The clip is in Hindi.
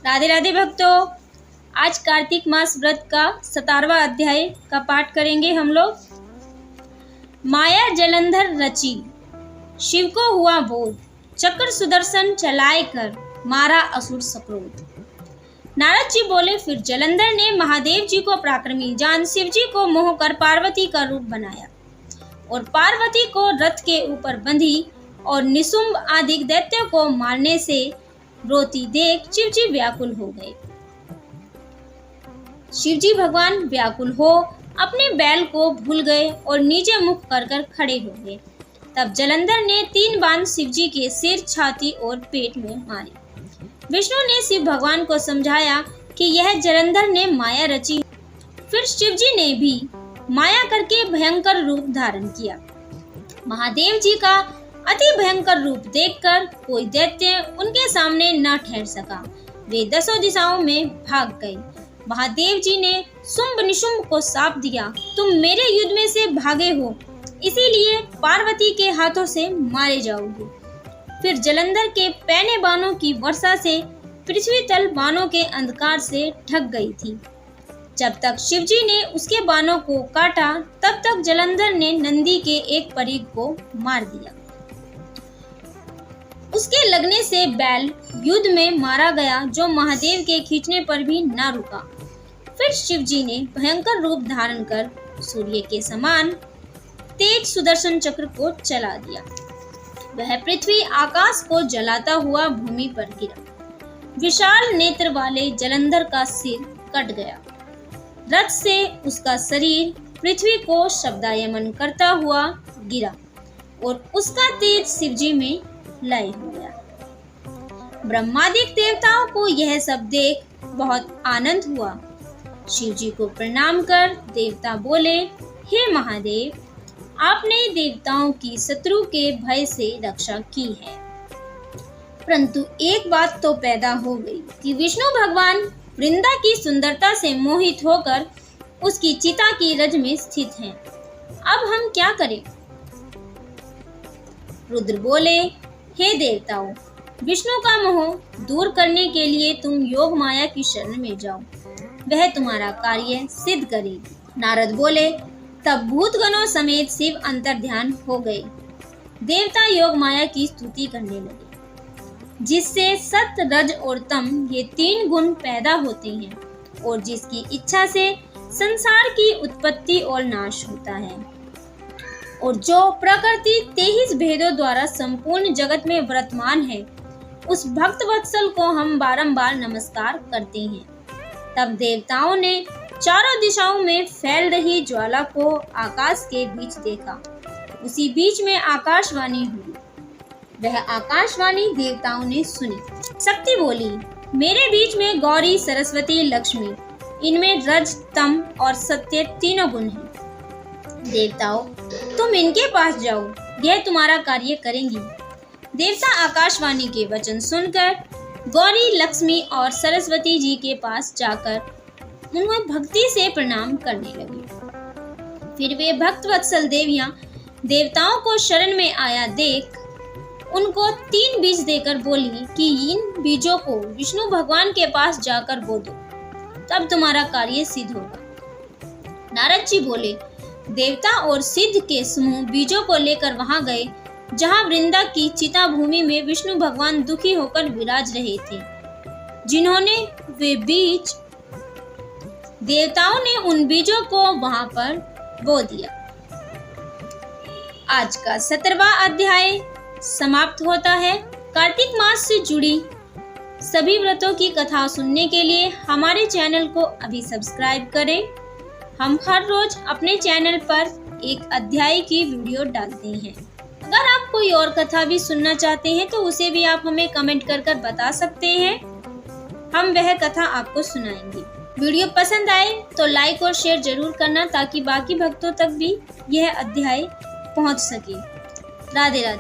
राधे राधे भक्तों, आज कार्तिक मास व्रत का 17वां अध्याय का पाठ करेंगे हम लोग। माया जलंधर रची, शिव को हुआ बोध, चक्र सुदर्शन चलाए कर मारा असुर सक्रोध। नारद जी बोले, फिर जलंधर ने महादेव जी को पराक्रमी जान शिव जी को मोह कर पार्वती का रूप बनाया और पार्वती को रथ के ऊपर बंधी और निशुंभ आदि दैत्यों को मारने से रोती देख शिव जी व्याकुल हो गए। शिव जी भगवान व्याकुल हो अपने बैल को भूल गए और नीचे मुख कर कर खड़े हो गए। तब जलंधर ने 3 बाण शिव जी के सिर, छाती और पेट में मारे। विष्णु ने शिव भगवान को समझाया कि यह जलंधर ने माया रची। फिर शिव जी ने भी माया करके भयंकर रूप धारण किया। महादेव जी का अति भयंकर रूप देखकर कोई दैत्य उनके सामने न ठहर सका। वे 10 दिशाओं में भाग गए। महादेव जी ने शुंभ निशुंभ को शाप दिया, तुम मेरे युद्ध में से भागे हो, इसीलिए पार्वती के हाथों से मारे जाओगे। फिर जलंधर के पैने बाणों की वर्षा से पृथ्वी तल बाणों के अंधकार से ढक गई थी। जब तक शिव जी ने उसके बाणों को काटा, तब तक जलंधर ने नंदी के एक परीख को मार दिया। उसके लगने से बैल युद्ध में मारा गया, जो महादेव के खींचने पर भी न रुका। फिर शिव जी ने भयंकर रूप धारण कर सूर्य के समान तेज सुदर्शन चक्र को चला दिया। वह पृथ्वी आकाश को जलाता हुआ भूमि पर गिरा। विशाल नेत्र वाले जलंधर का सिर कट गया। रथ से उसका शरीर पृथ्वी को शब्दायमन करता हुआ गिरा और उसका तेज शिव जी में लय हो गया। ब्रह्मादिक देवताओं को यह सब देख बहुत आनंद हुआ। शिव जी को प्रणाम कर देवता बोले, हे महादेव, आपने देवताओं की शत्रु के भय से रक्षा की है। परंतु एक बात तो पैदा हो गई कि विष्णु भगवान वृंदा की सुंदरता से मोहित होकर उसकी चिता की रज में स्थित हैं। अब हम क्या करें? रुद्र बोले, हे देवताओं, विष्णु का मोह दूर करने के लिए तुम योग माया की शरण में जाओ, वह तुम्हारा कार्य सिद्ध करेगी। नारद बोले, तब भूतगणों समेत शिव अंतर्ध्यान हो गए। देवता योग माया की स्तुति करने लगे, जिससे सत्य, रज और तम ये 3 गुण पैदा होते हैं और जिसकी इच्छा से संसार की उत्पत्ति और नाश होता है, और जो प्रकृति 23 भेदों द्वारा संपूर्ण जगत में वर्तमान है, उस भक्त वत्सल को हम बारंबार नमस्कार करते हैं। तब देवताओं ने चारों दिशाओं में फैल रही ज्वाला को आकाश के बीच देखा। उसी बीच में आकाशवाणी हुई। वह आकाशवाणी देवताओं ने सुनी। शक्ति बोली, मेरे बीच में गौरी, सरस्वती, लक्ष्मी, इनमें रज, तम और सत्य 3 गुण हैं। देवताओं, तुम इनके पास जाओ, यह तुम्हारा कार्य करेंगी। देवता आकाशवाणी के वचन सुनकर गौरी, लक्ष्मी और सरस्वती जी के पास जाकर उन्हें भक्ति से प्रणाम करने लगे। फिर वे भक्त वत्सल देवियां देवताओं को शरण में आया देख उनको 3 बीज देकर बोली कि इन बीजों को विष्णु भगवान के पास जाकर बो दो, तब तुम्हारा कार्य सिद्ध होगा। नारद जी बोले, देवता और सिद्ध के समूह बीजों को लेकर वहां गए, जहां वृंदा की चिता भूमि में विष्णु भगवान दुखी होकर विराज रहे थे। जिन्होंने वे बीज, देवताओं ने उन बीजों को वहां पर बो दिया। आज का 17वां अध्याय समाप्त होता है। कार्तिक मास से जुड़ी सभी व्रतों की कथा सुनने के लिए हमारे चैनल को अभी सब्सक्राइब करें। हम हर रोज अपने चैनल पर एक अध्याय की वीडियो डालते हैं। अगर आप कोई और कथा भी सुनना चाहते हैं तो उसे भी आप हमें कमेंट कर बता सकते हैं, हम वह कथा आपको सुनाएंगे। वीडियो पसंद आए तो लाइक और शेयर जरूर करना, ताकि बाकी भक्तों तक भी यह अध्याय पहुंच सके। राधे राधे।